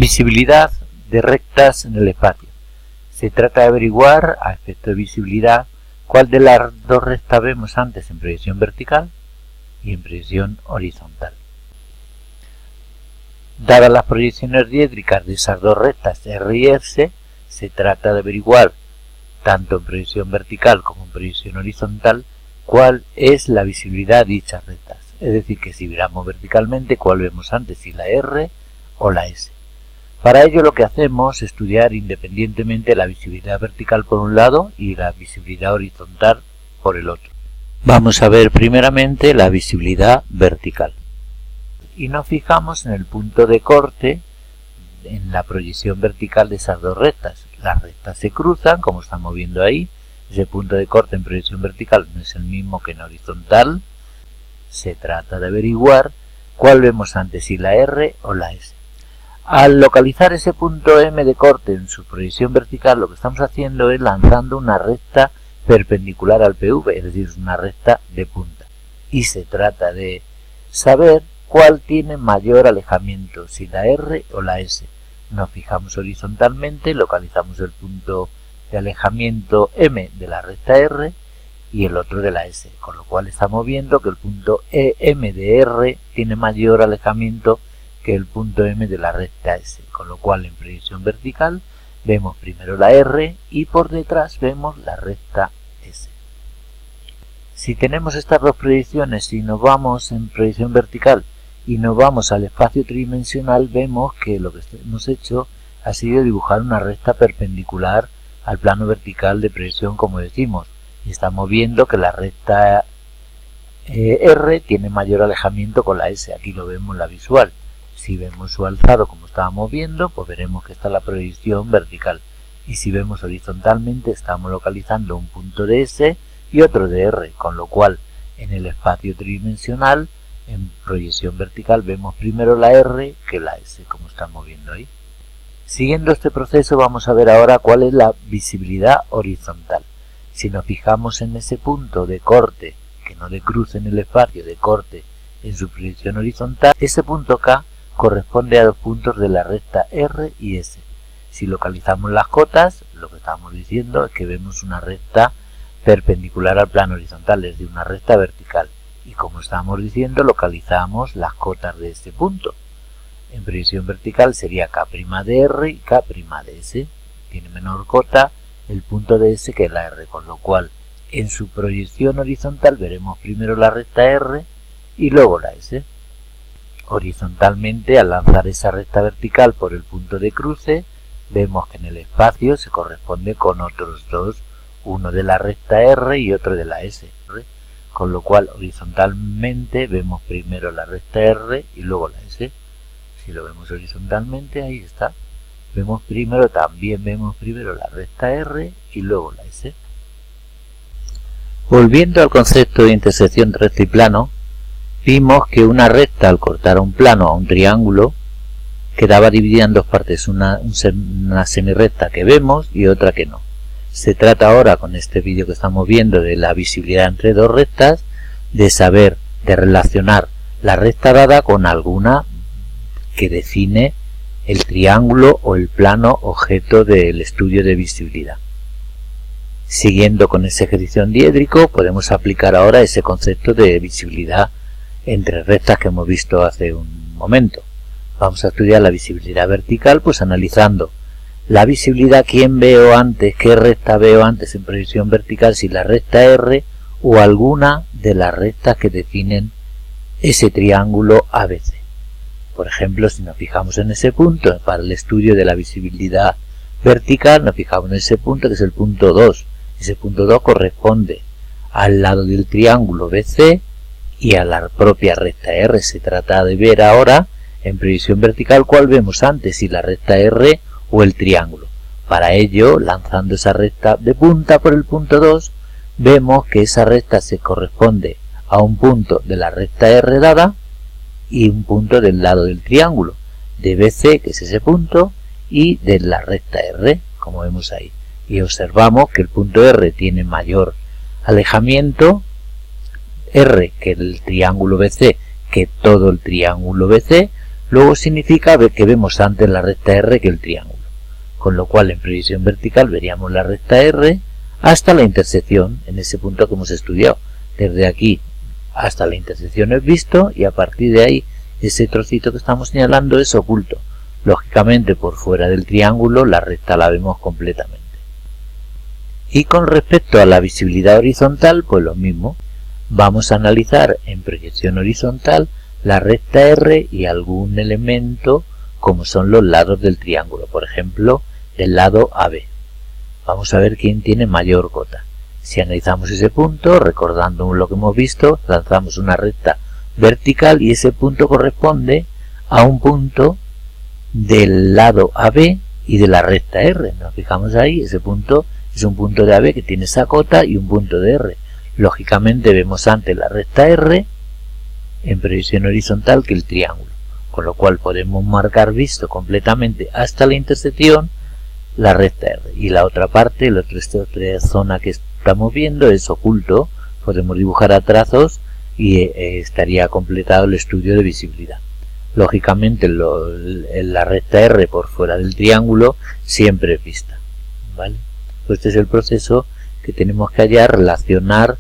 Visibilidad de rectas en el espacio. Se trata de averiguar, a efecto de visibilidad, cuál de las dos rectas vemos antes en proyección vertical y en proyección horizontal. Dadas las proyecciones diédricas de esas dos rectas R y S, se trata de averiguar, tanto en proyección vertical como en proyección horizontal, cuál es la visibilidad de dichas rectas. Es decir, que si miramos verticalmente, cuál vemos antes, si la R o la S. Para ello lo que hacemos es estudiar independientemente la visibilidad vertical por un lado y la visibilidad horizontal por el otro. Vamos a ver primeramente la visibilidad vertical. Y nos fijamos en el punto de corte en la proyección vertical de esas dos rectas. Las rectas se cruzan, como estamos viendo ahí. Ese punto de corte en proyección vertical no es el mismo que en horizontal. Se trata de averiguar cuál vemos antes, si la R o la S. Al localizar ese punto M de corte en su proyección vertical, lo que estamos haciendo es lanzando una recta perpendicular al PV, es decir, una recta de punta. Y se trata de saber cuál tiene mayor alejamiento, si la R o la S. Nos fijamos horizontalmente, localizamos el punto de alejamiento M de la recta R y el otro de la S, con lo cual estamos viendo que el punto EM de R tiene mayor alejamiento que el punto M de la recta S, con lo cual en proyección vertical vemos primero la R y por detrás vemos la recta S. Si tenemos estas dos proyecciones y nos vamos en proyección vertical y nos vamos al espacio tridimensional, vemos que lo que hemos hecho ha sido dibujar una recta perpendicular al plano vertical de proyección, como decimos, y estamos viendo que la recta R tiene mayor alejamiento con la S, aquí lo vemos en la visual. Si vemos su alzado como estábamos viendo, pues veremos que está la proyección vertical. Y si vemos horizontalmente, estamos localizando un punto de S y otro de R, con lo cual en el espacio tridimensional, en proyección vertical, vemos primero la R que la S, como estamos viendo ahí. Siguiendo este proceso, vamos a ver ahora cuál es la visibilidad horizontal. Si nos fijamos en ese punto de corte, que no de cruce en el espacio, de corte en su proyección horizontal, ese punto K corresponde a dos puntos de la recta R y S. Si localizamos las cotas, lo que estamos diciendo es que vemos una recta perpendicular al plano horizontal, es decir, una recta vertical. Y como estamos diciendo, localizamos las cotas de este punto. En proyección vertical sería K' de R y K' de S. Tiene menor cota el punto de S que la R, con lo cual en su proyección horizontal veremos primero la recta R y luego la S. Horizontalmente, al lanzar esa recta vertical por el punto de cruce, vemos que en el espacio se corresponde con otros dos, uno de la recta R y otro de la S, con lo cual horizontalmente vemos primero la recta R y luego la S. Si lo vemos horizontalmente, ahí está, también vemos primero la recta R y luego la S. Volviendo al concepto de intersección de recta y plano, vimos que una recta, al cortar un plano a un triángulo, quedaba dividida en dos partes, una semirrecta que vemos y otra que no. Se trata ahora, con este vídeo que estamos viendo, de la visibilidad entre dos rectas, de saber, de relacionar la recta dada con alguna que define el triángulo o el plano objeto del estudio de visibilidad. Siguiendo con ese ejercicio diédrico, podemos aplicar ahora ese concepto de visibilidad entre rectas que hemos visto hace un momento. Vamos a estudiar la visibilidad vertical, pues analizando la visibilidad, quién veo antes, qué recta veo antes en proyección vertical, si la recta R o alguna de las rectas que definen ese triángulo ABC. Por ejemplo, si nos fijamos en ese punto, para el estudio de la visibilidad vertical, nos fijamos en ese punto que es el punto 2. Ese punto 2 corresponde al lado del triángulo BC y a la propia recta R. Se trata de ver ahora en proyección vertical cuál vemos antes, si la recta R o el triángulo. Para ello, lanzando esa recta de punta por el punto 2, vemos que esa recta se corresponde a un punto de la recta R dada y un punto del lado del triángulo, de BC, que es ese punto, y de la recta R, como vemos ahí. Y observamos que el punto R tiene mayor alejamiento R que el triángulo BC, que todo el triángulo BC, luego significa que vemos antes la recta R que el triángulo, con lo cual en previsión vertical veríamos la recta R hasta la intersección, en ese punto que hemos estudiado. Desde aquí hasta la intersección es visto y a partir de ahí ese trocito que estamos señalando es oculto. Lógicamente por fuera del triángulo la recta la vemos completamente. Y con respecto a la visibilidad horizontal, pues lo mismo. Vamos a analizar en proyección horizontal la recta R y algún elemento como son los lados del triángulo, por ejemplo del lado AB. Vamos a ver quién tiene mayor cota. Si analizamos ese punto, recordando lo que hemos visto, lanzamos una recta vertical y ese punto corresponde a un punto del lado AB y de la recta R. Nos fijamos ahí, ese punto es un punto de AB que tiene esa cota y un punto de R. Lógicamente vemos antes la recta R en previsión horizontal que el triángulo, con lo cual podemos marcar visto completamente hasta la intersección la recta R. Y la otra parte, la otra zona que estamos viendo es oculto, podemos dibujar a trazos y estaría completado el estudio de visibilidad. Lógicamente la recta R por fuera del triángulo siempre es vista, ¿vale? Pues este es el proceso que tenemos que hallar, relacionar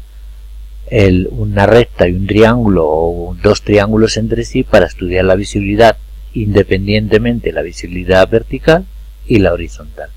una recta y un triángulo o dos triángulos entre sí para estudiar la visibilidad independientemente la visibilidad vertical y la horizontal.